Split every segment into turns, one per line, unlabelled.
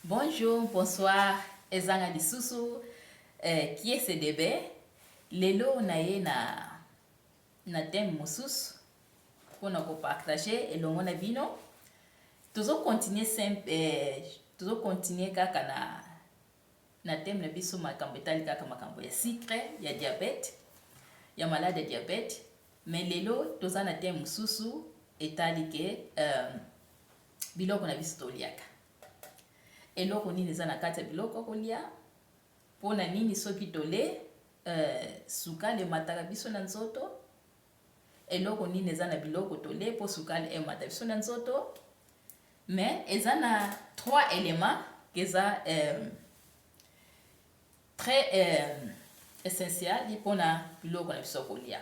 Bonjour, bonsoir, ezanga lisusu qui est CDB. Lelo na ye na thème mosusu mpona kopartage elongo na bino. Tozokontinue kaka na thème na biso makambo etali kaka makambo ya sucre, ya diabete, ya malade ya diabete. Mais lelo toza na thème mosusu etali ke biloko na biso toliaka. Eloko nini eza na kati ya biloko kolia mpona nini soki tole sukali emataka biso na nzoto. Eloko nini eza na biloko tole mpo sukali emata biso na nzoto. Mais eza na 3 éléments keza très essentiel mpona biloko na biso kolia.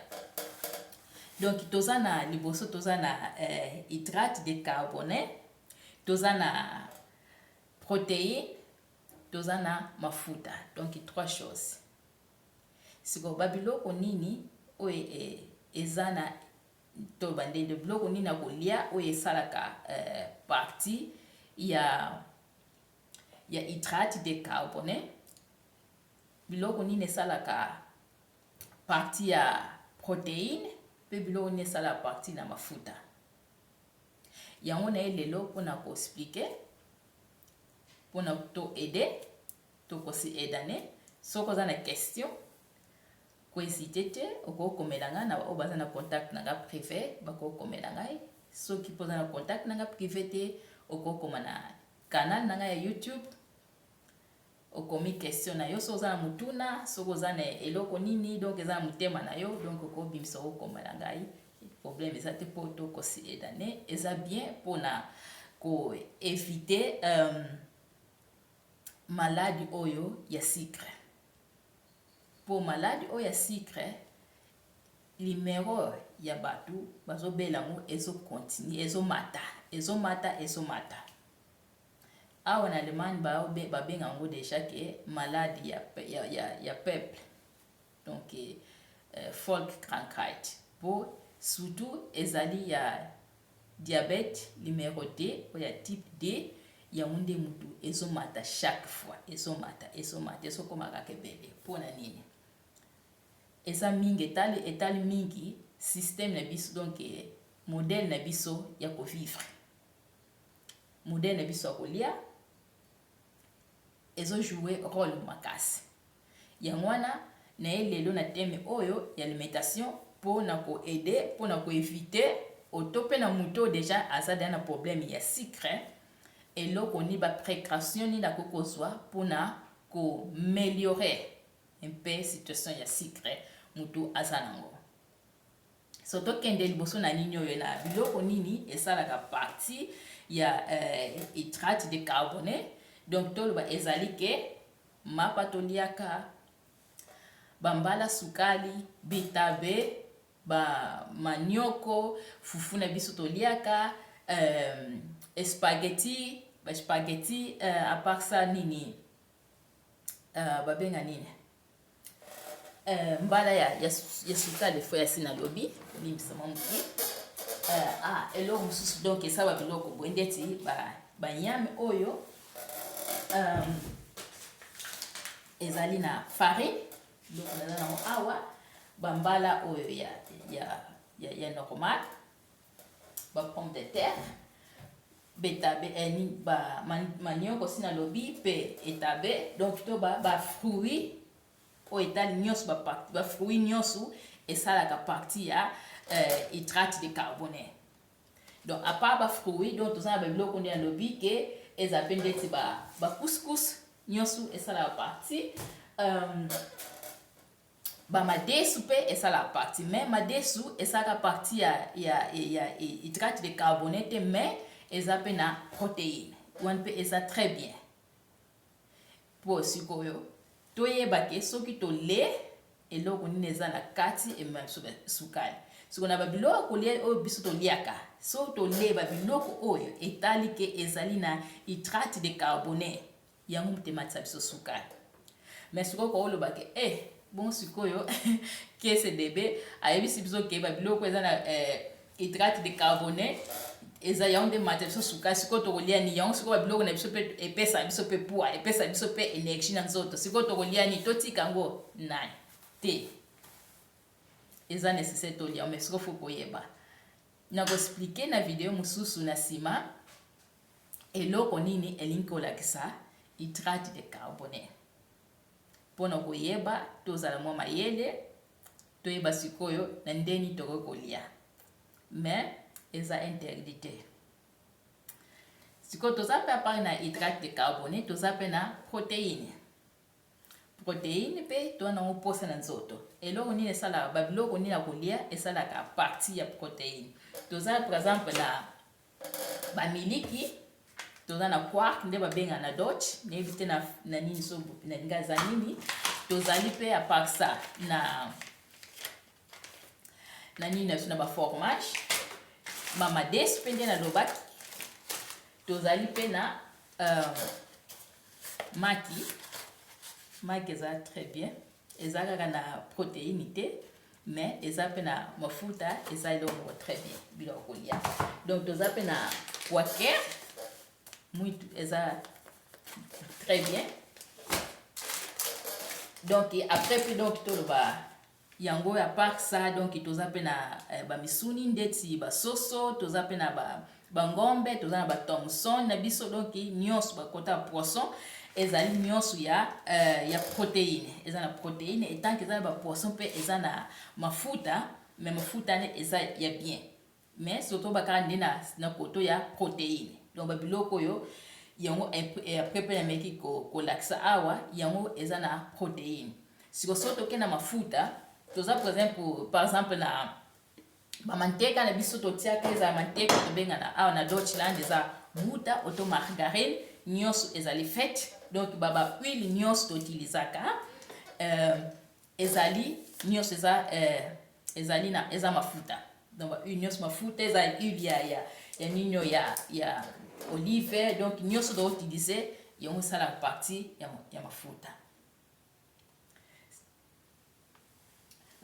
Donc toza na liboso toza na hydrate de carbone, toza na protéines, toza na mafuta. Donc 3 choses. Siko babiloko nini oye eza na to bandele biloko nini akolia oye esalaka partie ya hydrate de carbone. Biloko nini esalaka partie ya protéine pe biloko nini esalaka partie na mafuta. Yango na lelo mpona ko expliquer mpona to aider to kosi aidane. Soko za na question ko hésiter te okokomela nga na obaza na contact na nga privé bakokomela ngai. Soki poza na contact na nga privé te okokoma na canal na nga ya YouTube okomi question na yo so za na mutuna soko za na eloko nini donc eza na mutema na yo donc okobimisa okomela ngai. Problème eza te po to kosi aidane. Eza bien pona ko éviter maladie oyo ya sucre. Pour maladie oyo ya sucre, numéro ya batu bazobela ngo ezokontinue ezomata. Awa na Allemagne babenga ngo déjà que maladie ya peuple. Donc Volkskrankheit. Pour surtout ezali ya diabète numéro 2 ou ya type D. Ya munde mutu ezomata chaque fois ezokomaka kebele mpona nini eza mingi etali mingi système na biso. Donc modèle na biso ya kovivre, modèle na biso ya kolia ezojouer rôle makasi. Yango wana na lelo na thème oyo ya alimentation mpona koaider mpona koeviter otope na mutu déjà azada na problème ya sucre. Eloko ni ba précaution ni na kokozwa mpona ko améliorer un peu situation ya sucre mutu azanango. So tokende liboso na nini oyo na biloko nini esalaka partie ya hydrate de carbone. Donc toloba ezali ke mapa toliaka bambala sukali bitabe ba manioko fufu na biso toliaka spaghetti à part ça nini babenga nini mbala ya sukali fo ya sina lobi limbisa mamuki eloko mususu. Donc esaba biloko bwendeti banyame oyo ezali na farine. Donc na awa bambala oyo ya normal ba pomme de terre betabe manioko sina lobi pe etabe. Donc to ba fruit o etali nyonso ba fruit nyonso esalaka partie ya hydrate de carbone. Donc à part ba fruit donc toza ba biloko ndia lobi ke ezapende ti ba couscous nyonso esalaka partie ba madesu pe esalaka partie. Mais madesu esalaka partie ya hydrate de carbone te, mais eza pe na protéine wana pe eza très bien po sikoyo toyeba ke soki tole eloko nini eza na kati sukali. Siko na babiloko kolia oyo biso toliaka so tole babiloko oyo etali ke ezali na hydrate de carbone yango mutematisa biso sukali. Mais siko ko oloba ke bon sikoyo KSDB ayebisi biso ke babiloko eza na hydrate de carbone eza yango nde mata biso sukali sikoyo tokolia ni yango sikoyo babiloko na biso mpe epesa biso mpe poa epesa biso mpe énergie na nzoto sikoyo tokolia ni totika yango nani te eza nécessaire tolia yango mais sikoyo fo koyeba nakoexplike na video mosusu na nsima eloko nini elingi kolakisa hydrate de carbone mpona koyeba tozala mwa mayele toyeba sikoyo na ndeni tokoki kolia mais eza interdit te sikoyo toza mpe apart na hydrate de carbone toza mpe na protéine mpe toza nango mposa na nzoto eloko nini esalaka babiloko nini ya kolia esalaka partie ya protéine toza par exemple na bamiliki toza na quark nde babenga na dutch nayebi te na nini so nalingi aza nini tozali mpe apart ça na nini na biso na baformage mamades mpe nde nalobaki tozali mpe na maki eza très bien eza kaka na protéine te mais eza mpe na mafuta eza eloko très bien biloko kolia donc toza mpe na quaker mwitu eza très bien donc après mpe donc toloba yango ya part ça donc toza mpe na bamisuni ndeti basoso toza mpe na bangombe toza na bathomson na biso donc nyonso bakota ya poisson ezali nyonso ya protéine eza na protéine etanke eza na bapoisson mpe eza na mafuta mais mafuta ne eza ya bien mais surtout bakaka nde na koto ya protéine donc babiloko oyo yango après mpe nameki kolakisa awa yango eza na protéine sikoyo toke na mafuta toza par exemple na bamanteka na biso totiaka eza manteka tobengana awa na Deutschland eza buta auto margarine nyonso ezali fete donc baba huile nyonso totilizaka ezali nyonso eza mafuta donc huile nyonso mafuta eza huile ya nino ya olive donc nyonso toutilize yango esalaka partie ya mafuta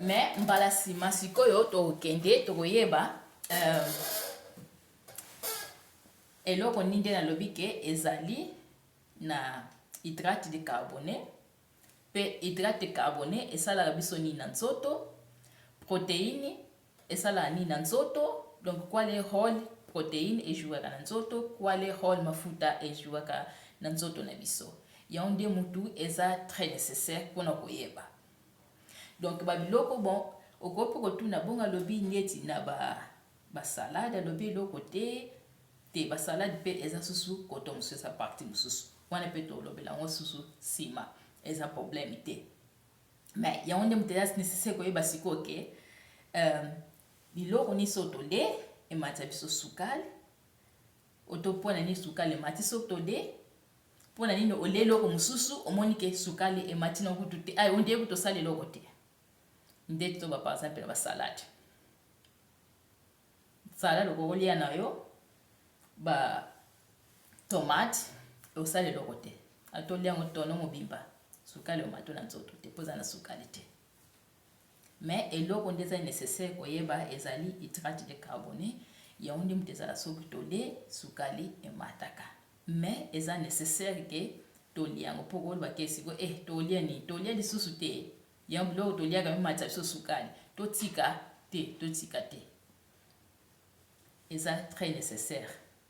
mais mbala nsima sikoyo tokende tokoyeba eloko nini nde nalobi ke ezali na hydrate de carbone mpe hydrate de carbone esalaka biso nini na nzoto protéine esalaka nini na nzoto donc kwale rôle protéine ejouaka na nzoto kwale rôle mafuta ejouaka na nzoto na biso yango nde mutu eza très nécessaire mpona koyeba donc babiloko bon okoki kotuna bongo alobi neti na basalade alobi eloko te basalade mpe eza susu koto mosusu eza parti mosusu wana mpe tolobela yango susu nsima eza problème te mais yango nde moto eza nécessaire koyeba sikoyo ke biloko nini so tole ematisa biso sukali oto mpona nini sukali emati so tole mpona nini olia eloko mosusu omoni ke sukali emati na kutu te ayo ndeyebi tosala eloko te nde toba par exemple na basalade salade okokolia na yo tomate osala eloko te atolia yango tono mobimba sukali omato na nzoto te mpo eza na sukali te mais eloko nde eza nécessaire koyeba ezali hydrate de carbone yango nde moto ezala soki tole sukali emataka mais eza nécessaire ke tolia yango mpo koloba ke siko tolia nini tolia lisusu te yango biloko toliaka mimatisa biso sukali totika te eza très nécessaire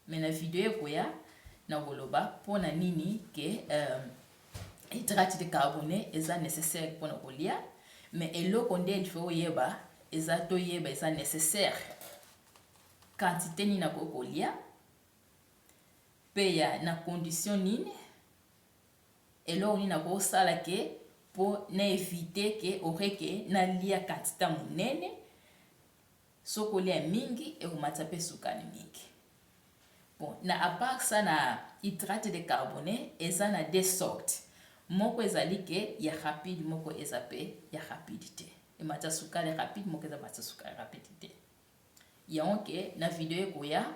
mais na video ekoya na koloba mpona nini ke hydrate de carbone eza nécessaire mpona kolia mais eloko nde ilfo oyeba eza toyeba eza nécessaire quantité nini nakoki kolia mpe ya na condition nini eloko nini nakosala ke mpo na évite ke oreke nalia quantité monene soki olia mingi ekomatisa mpe sukali mingi bon na apart ça na hydrate de carbone eza na deux sortes moko ezali ke ya rapide moko eza mpe ya rapide te ematisa sukali rapide moko eza matisa sukali rapide te yango ke na video ekoya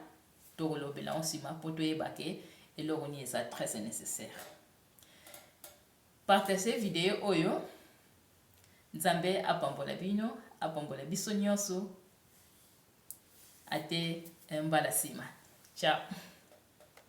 tokolobela yango nsima mpo toyeba ke eloko nini eza très nécessaire partage video oyo nzambe apambola bino apambola biso nyonso ate mbala nsima Ciao.